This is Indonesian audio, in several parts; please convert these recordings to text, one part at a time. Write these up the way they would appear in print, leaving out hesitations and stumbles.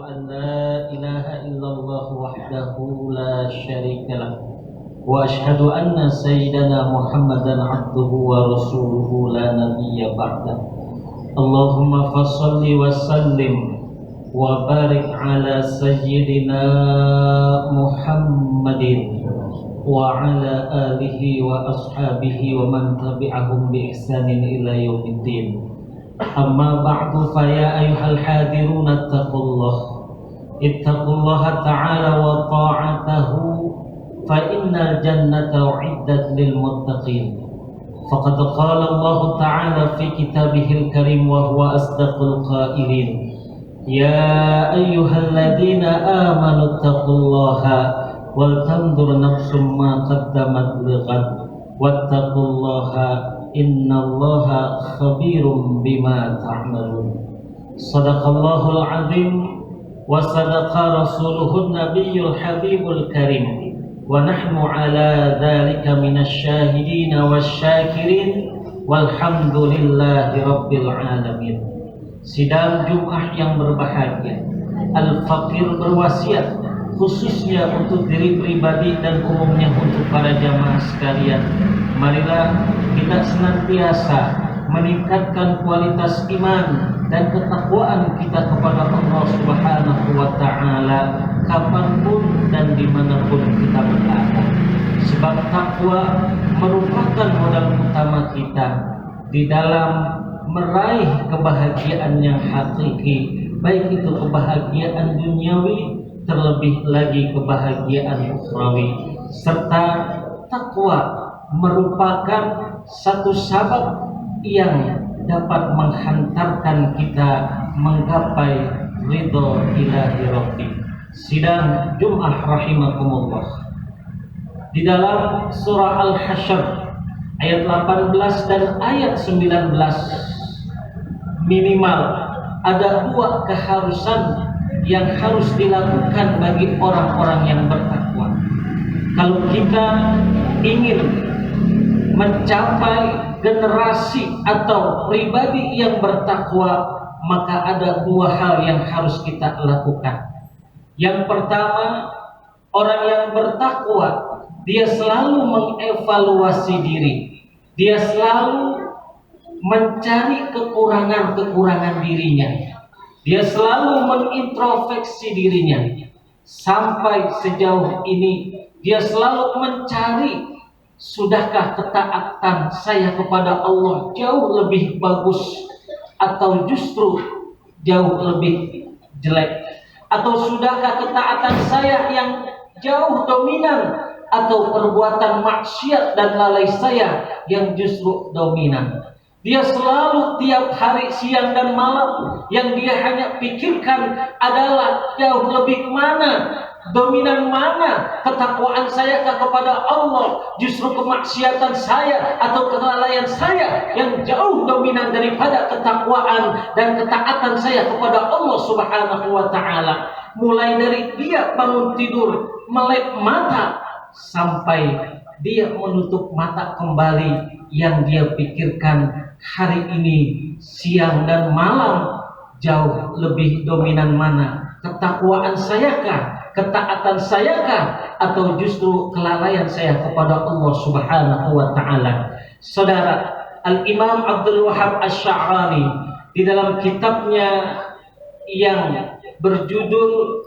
أن لا إله إلا الله وحده لا شريك له وأشهد أن سيدنا محمدا عبده ورسوله لا نبي بعده اللهم فصل وسلم وبارك على سيدنا محمد وعلى آله وأصحابه ومن تبعهم بإحسان إلى يوم الدين أما بعد فيا أيها الحاضرون اتقوا الله تعالى وطاعته فإن الجنة أعدت للمتقين فقد قال الله تعالى في كتابه الكريم وهو أصدق القائلين يا أيها الذين آمنوا اتقوا الله ولتنظر نفس ما قدمت لغد واتقوا الله إن الله خبير بما تعملون صدق الله العظيم وصدق رسوله النبي الحبيب الكريم ونحن على ذلك من الشاهدين والشاكرين والحمد لله رب العالمين. Sidang Jumat yang berbahagia, Al-Fakir berwasiat khususnya untuk diri pribadi dan umumnya untuk para jamaah sekalian. Marilah kita senantiasa meningkatkan kualitas iman dan ketakwaan kita kepada Allah Subhanahu wa Ta'ala kapanpun dan dimanapun kita berada. Sebab takwa merupakan modal utama kita di dalam meraih kebahagiaan yang hakiki, baik itu kebahagiaan duniawi terlebih lagi kebahagiaan ukhrawi. Serta takwa merupakan satu sabab yang dapat menghantarkan kita menggapai ridho ilahi rabbi. Sidang Jum'ah rahimakumullah, di dalam surah Al-Hasyr ayat 18 dan ayat 19 minimal ada dua keharusan yang harus dilakukan bagi orang-orang yang bertakwa. Kalau kita ingin mencapai generasi atau pribadi yang bertakwa, maka ada dua hal yang harus kita lakukan. Yang pertama, orang yang bertakwa, dia selalu mengevaluasi diri. Dia selalu mencari kekurangan-kekurangan dirinya. Dia selalu mengintrospeksi dirinya. Sampai sejauh ini dia selalu mencari, sudahkah ketaatan saya kepada Allah jauh lebih bagus atau justru jauh lebih jelek? Atau sudahkah ketaatan saya yang jauh dominan atau perbuatan maksiat dan lalai saya yang justru dominan? Dia selalu tiap hari siang dan malam yang dia hanya pikirkan adalah jauh lebih mana, dominan mana, ketakwaan saya kepada Allah, justru kemaksiatan saya atau kelalaian saya yang jauh dominan daripada ketakwaan dan ketaatan saya kepada Allah Subhanahu wa Ta'ala. Mulai dari dia bangun tidur, melek mata, sampai dia menutup mata kembali, yang dia pikirkan hari ini siang dan malam jauh lebih dominan mana, ketakwaan sayakah, ketaatan sayakah, atau justru kelalaian saya kepada Allah Subhanahu wa Ta'ala. Saudara, Al-Imam Abdul Wahab Asy-Sya'rani di dalam kitabnya yang berjudul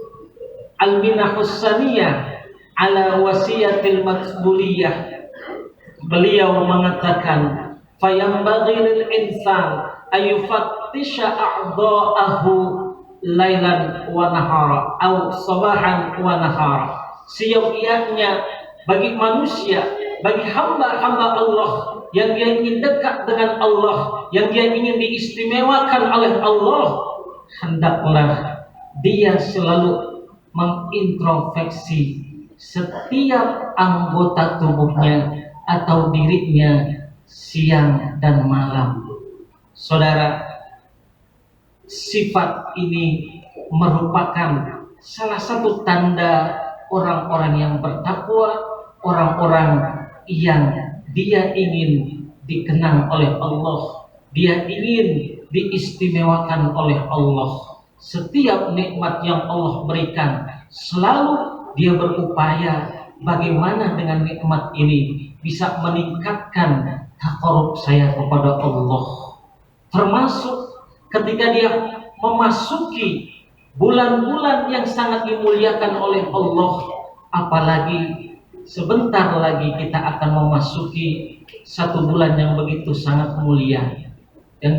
Al-Minahus Saniyah ala Wasiyatil Maqbuliyah, beliau mengatakan, fayambaghi lil insan ayufattisha a'dha'ahu lailan wa nahara atau sabahan wa nahara. Seyogyanya bagi manusia, bagi hamba-hamba Allah yang dia ingin dekat dengan Allah, yang dia ingin diistimewakan oleh Allah, hendaklah dia selalu mengintrospeksi setiap anggota tubuhnya atau dirinya siang dan malam. Saudara, sifat ini merupakan salah satu tanda orang-orang yang bertakwa, orang-orang yang dia ingin dikenang oleh Allah, dia ingin diistimewakan oleh Allah. setiap nikmat yang Allah berikan, selalu dia berupaya bagaimana dengan nikmat ini bisa meningkatkan taqarrub saya kepada Allah. Termasuk ketika dia memasuki bulan-bulan yang sangat dimuliakan oleh Allah, apalagi sebentar lagi kita akan memasuki satu bulan yang begitu sangat mulia. Yang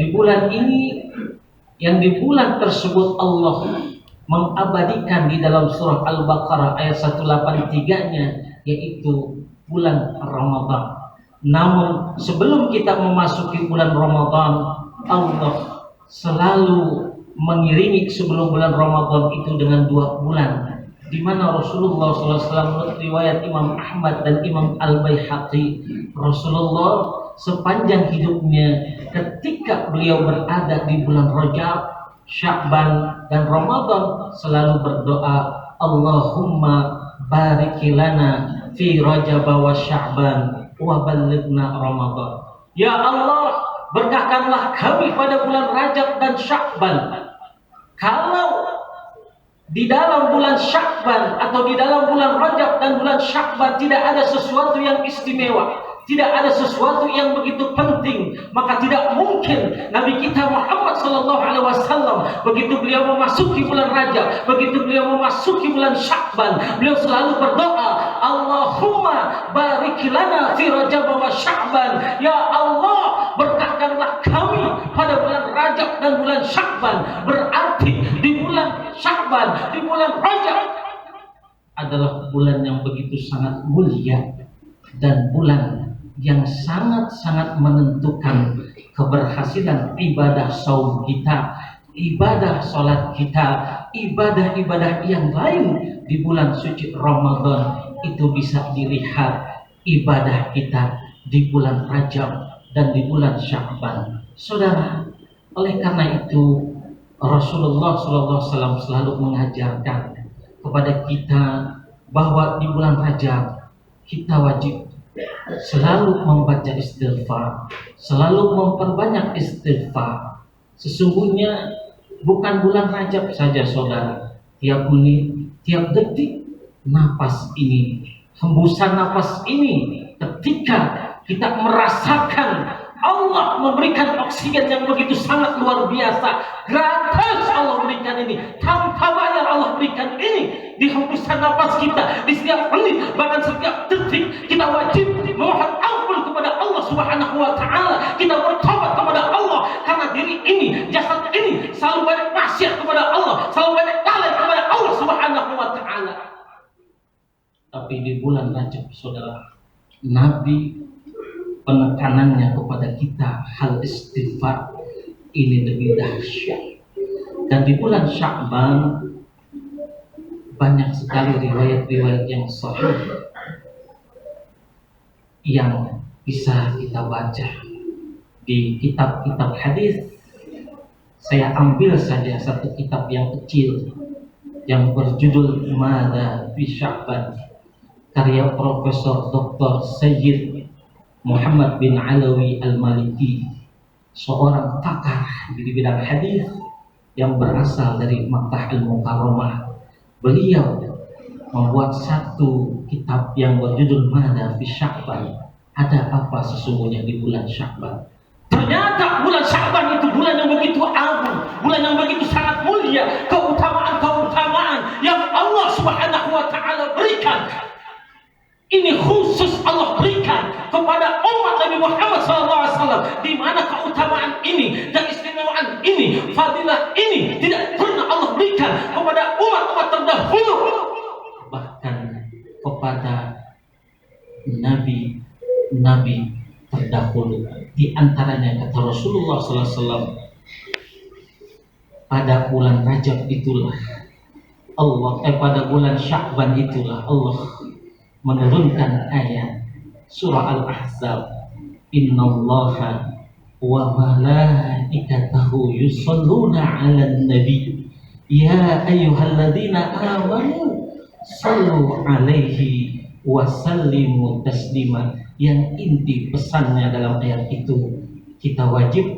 di bulan tersebut Allah mengabadikan di dalam surah Al-Baqarah ayat 183-nya, yaitu bulan Ramadan. Namun sebelum kita memasuki bulan Ramadan, Allah selalu mengiringi sebelum bulan Ramadan itu dengan 2 bulan, di mana Rasulullah SAW menurut riwayat Imam Ahmad dan Imam Al-Baihaqi, Rasulullah sepanjang hidupnya ketika beliau berada di bulan Rajab, Sya'ban dan Ramadan selalu berdoa, Allahumma barik lana fi Rajab wa Sya'ban wa ballighna Ramadan. Ya Allah, berkahkanlah kami pada bulan Rajab dan Sya'ban. Kalau di dalam bulan Sya'ban atau di dalam bulan Rajab dan bulan Sya'ban tidak ada sesuatu yang istimewa, tidak ada sesuatu yang begitu penting, maka tidak mungkin Nabi kita Muhammad SAW begitu beliau memasuki bulan Rajab, begitu beliau memasuki bulan Sya'ban, beliau selalu berdoa, Allahumma barik lana fi Rajab wa Sya'ban. Ya Allah, berkahkanlah kami pada bulan Rajab dan bulan Sya'ban. Berarti di bulan Sya'ban, di bulan Rajab adalah bulan yang begitu sangat mulia dan bulan yang sangat-sangat menentukan keberhasilan ibadah saum kita, ibadah sholat kita, ibadah-ibadah yang lain di bulan suci Ramadan. Itu bisa dilihat ibadah kita di bulan Rajab dan di bulan Sya'ban. Saudara, oleh karena itu Rasulullah SAW selalu mengajarkan kepada kita bahwa di bulan Rajab kita wajib selalu membaca istighfar, selalu memperbanyak istighfar. Sesungguhnya bukan bulan Rajab saja saudara, tiap menit, tiap detik, napas ini, hembusan napas ini, ketika kita merasakan Allah memberikan oksigen yang begitu sangat luar biasa, gratis Allah berikan ini, tanpa bayar Allah berikan ini di hembusan nafas kita, di setiap menit, bahkan setiap detik kita wajib memohon ampun kepada Allah Subhanahu wa Ta'ala. Kita bertobat kepada Allah karena diri ini, jasad ini selalu banyak maksiat kepada Allah, selalu banyak lalai kepada Allah Subhanahu wa Ta'ala. Tapi di bulan Rajab saudara, Nabi penekanannya kepada kita hal istighfar ini lebih dahsyat. Dan di bulan Sya'ban banyak sekali riwayat-riwayat yang sahih yang bisa kita baca di kitab-kitab hadis. Saya ambil saja satu kitab yang kecil yang berjudul Mada fi Sya'ban, karya Profesor Dr. Sayyid Muhammad bin Alawi Al-Maliki, seorang pakar di bidang hadis yang berasal dari Makkah Al-Mukarramah. Beliau membuat satu kitab yang berjudul Mada fi Sya'ban, ada apa sesungguhnya di bulan Sya'ban. Ternyata bulan Sya'ban itu bulan yang begitu agung, bulan yang begitu sangat mulia, keutamaan-keutamaan yang Allah Subhanahu wa Ta'ala berikan. Ini khusus Allah berikan kepada umat Nabi Muhammad SAW, di mana keutamaan ini dan istimewaan ini, fadilah ini tidak pernah Allah berikan kepada umat-umat terdahulu, bahkan kepada nabi-nabi terdahulu. Di antaranya kata Rasulullah SAW, pada bulan Rajab itulah pada bulan Sya'ban itulah Allah menurunkan ayat surah Al-Ahzab, innallaha wa malaikatahu yusholluna 'alan nabi ya ayyuhalladzina amanu shallu 'alaihi wa sallimu taslima. Yang inti pesannya dalam ayat itu, kita wajib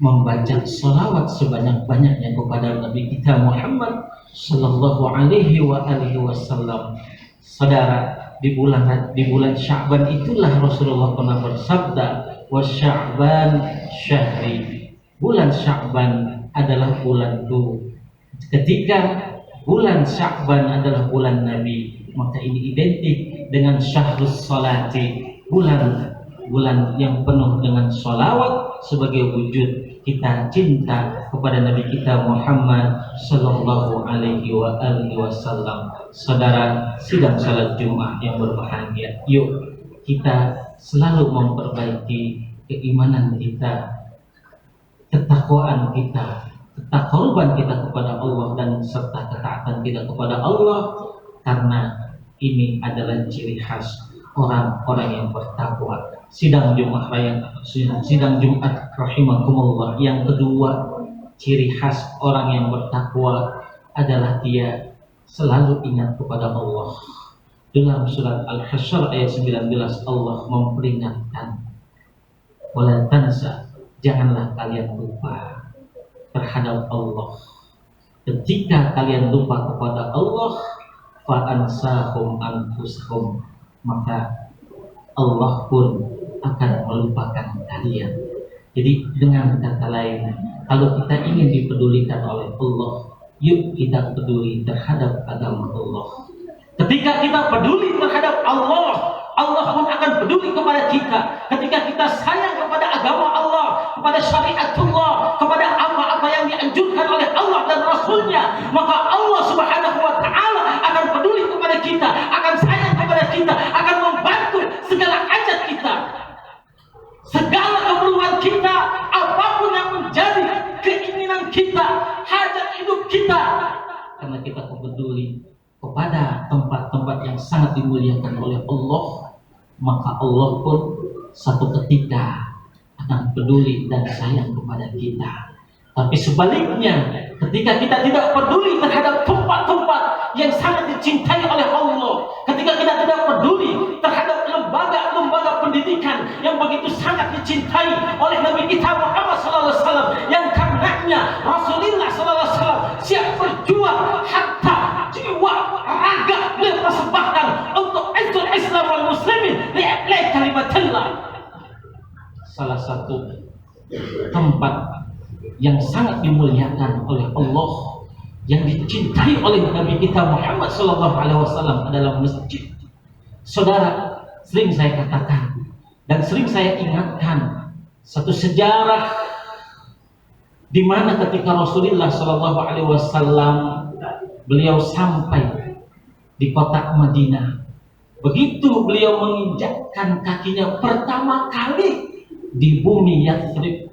membaca salawat sebanyak-banyaknya kepada Nabi kita Muhammad sallallahu alaihi wasallam. Saudara, di bulan Sya'ban itulah Rasulullah pernah bersabda, "Wa Sya'ban syahri." Bulan Sya'ban adalah bulanku. Ketika bulan Sya'ban adalah bulan Nabi, maka ini identik dengan syahrus salati, bulan yang penuh dengan sholawat sebagai wujud kita cinta kepada Nabi kita Muhammad sallallahu alaihi wasallam. Saudara, sidang salat Jumat yang berbahagia, yuk kita selalu memperbaiki keimanan kita, ketakwaan kita, ketakorban kita kepada Allah, dan serta ketaatan kita kepada Allah, karena ini adalah ciri khas orang-orang yang bertakwa. Sidang Jumat rahimakumullah, yang kedua, ciri khas orang yang bertakwa adalah dia selalu ingat kepada Allah. Dalam surat Al-Hasyr ayat 19 Allah memperingatkan, wala tansa, janganlah kalian lupa terhadap Allah. Ketika kalian lupa kepada Allah, fa ansahum anfusahum, maka Allah pun akan melupakan kalian. Jadi dengan kata lain, kalau kita ingin dipedulikan oleh Allah, yuk kita peduli terhadap agama Allah. Ketika kita peduli terhadap Allah, Allah pun akan peduli kepada kita. Ketika kita sayang kepada agama Allah, kepada syariatullah, kepada apa-apa yang dianjurkan oleh Allah dan Rasulnya, maka Allah subhanahu wa ta'ala akan peduli kepada kita, akan sayang kepada kita, akan membantu segala hajat kita, segala keperluan kita, apapun yang menjadi keinginan kita, hajat hidup kita, karena kita peduli kepada tempat-tempat yang sangat dimuliakan oleh Allah, maka Allah pun satu ketika akan peduli dan sayang kepada kita. Tapi sebaliknya, ketika kita tidak peduli terhadap tempat-tempat yang sangat dicintai oleh Allah, ketika kita tidak peduli terhadap lembaga-lembaga pendidikan yang begitu sangat dicintai oleh Nabi kita Muhammad SAW, yang karenanya Rasulullah SAW siap berjuang harta, jiwa, raga, beliau persembahkan untuk izzul Islam wal muslimin li'ilai kalimatillah. Salah satu tempat yang sangat dimuliakan oleh Allah, yang dicintai oleh Nabi kita Muhammad SAW adalah masjid. Saudara, sering saya katakan dan sering saya ingatkan satu sejarah di mana ketika Rasulullah SAW beliau sampai di kota Madinah, begitu beliau menginjakkan kakinya pertama kali di bumi Yathrib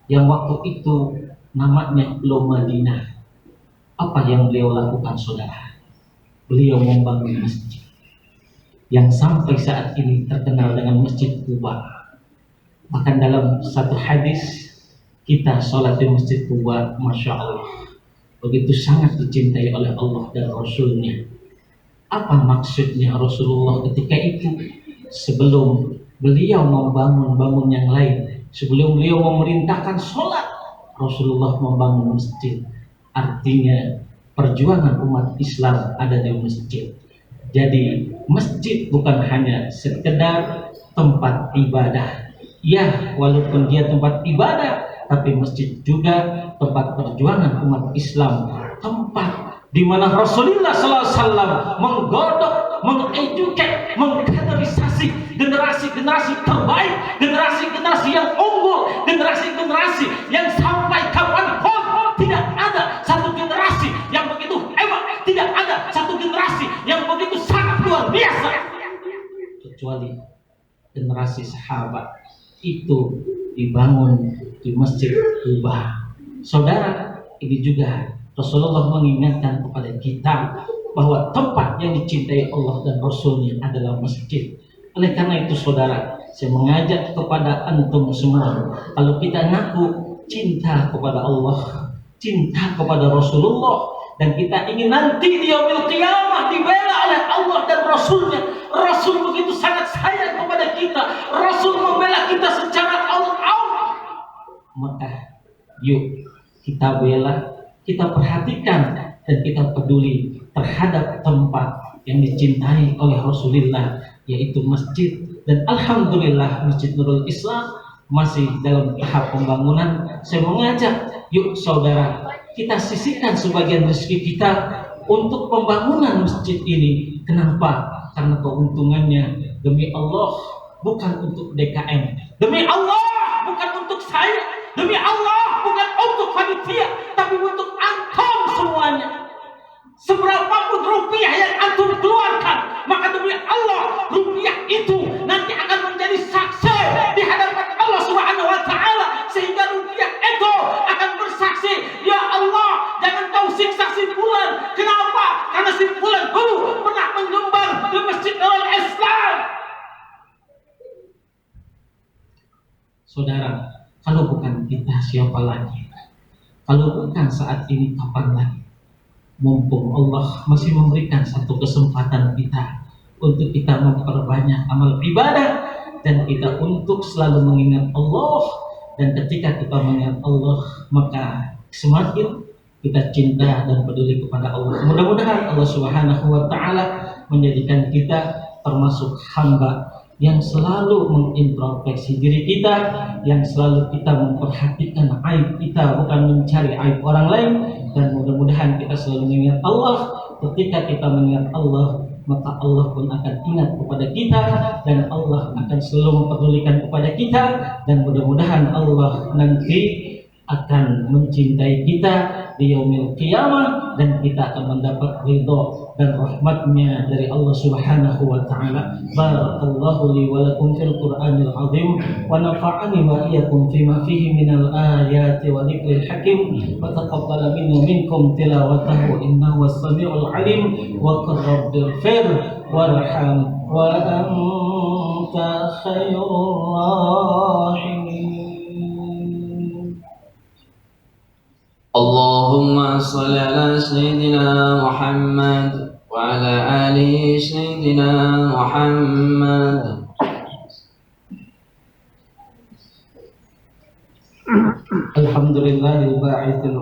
yang waktu itu namanya belum Madinah, apa yang beliau lakukan, saudara? Beliau membangun masjid yang sampai saat ini terkenal dengan Masjid Quba. Bahkan dalam satu hadis, kita sholat di Masjid Quba, Masya Allah, begitu sangat dicintai oleh Allah dan Rasulnya. Apa maksudnya Rasulullah ketika itu? Sebelum beliau membangun yang lain, sebelum beliau memerintahkan sholat, Rasulullah membangun masjid. Artinya perjuangan umat Islam ada di masjid. Jadi masjid bukan hanya sekedar tempat ibadah. Ya, walaupun dia tempat ibadah, tapi masjid juga tempat perjuangan umat Islam, tempat di mana Rasulullah SAW menggodok, mengeduket, mengkaderisasi generasi-generasi terbaik, generasi-generasi yang unggul, generasi-generasi yang sampai kapanpun tidak ada satu generasi yang begitu hebat, tidak ada satu generasi yang begitu sangat luar biasa kecuali generasi sahabat. Itu dibangun di Masjid Quba. Saudara, ini juga Rasulullah mengingatkan kepada kita bahwa tempat yang dicintai Allah dan Rasulnya adalah masjid. Oleh karena itu, saudara, saya mengajak kepada antum semua, kalau kita ngaku cinta kepada Allah, cinta kepada Rasulullah, dan kita ingin nanti di yaumil qiyamah dibela oleh Allah dan Rasulnya, Rasul begitu sangat sayang kepada kita, Rasul membela kita secara out-out, maka Yuk kita bela, kita perhatikan, dan kita peduli terhadap tempat yang dicintai oleh Rasulullah, yaitu masjid. Dan alhamdulillah Masjid Nurul Islam masih dalam tahap pembangunan. Saya mengajak, yuk saudara, kita sisihkan sebagian rezeki kita untuk pembangunan masjid ini. Kenapa? Karena keuntungannya demi Allah, bukan untuk DKM, demi Allah bukan untuk saya, demi Allah bukan untuk panitia, tapi untuk antum semuanya. Seberapapun rupiah yang antum keluarkan, maka demi Allah rupiah itu nanti akan menjadi saksi di hadapan Allah Subhanahu wa taala, sehingga rupiah itu akan bersaksi, ya Allah, jangan kau siksa si fulan. Kenapa? Karena si fulan dulu pernah menyumbang di Masjid Nurul Islam. Saudara, kalau bukan kita siapa lagi? Kalau bukan saat ini kapan lagi? Mumpung Allah masih memberikan satu kesempatan kita untuk kita memperbanyak amal ibadah, dan kita untuk selalu mengingat Allah. Dan ketika kita mengingat Allah, maka semakin kita cinta dan peduli kepada Allah. Mudah-mudahan Allah Subhanahu wa taala menjadikan kita termasuk hamba yang selalu mengintrospeksi diri kita, yang selalu kita memperhatikan aib kita, bukan mencari aib orang lain. Dan mudah-mudahan kita selalu mengingat Allah. Ketika kita mengingat Allah, maka Allah pun akan ingat kepada kita, dan Allah akan selalu mempedulikan kepada kita. Dan mudah-mudahan Allah nanti akan mencintai kita di yaumil qiyamah, dan kita akan mendapat ridho dan rahmatnya dari Allah Subhanahu wa taala. Barakallahu li wa lakum fil Qur'anil azim, wa nafa'ani wa iyyakum fima fihi minal ayati wa dzikril hakim, wa taqabbala minna minkum tilawatahu innahu was-sami'ul alim, wa qur rabbighfir warham wa anta khairur rahimin. اللهم صل على سيدنا محمد وعلى آل سيدنا محمد. Alhamdulillahil ba'ithil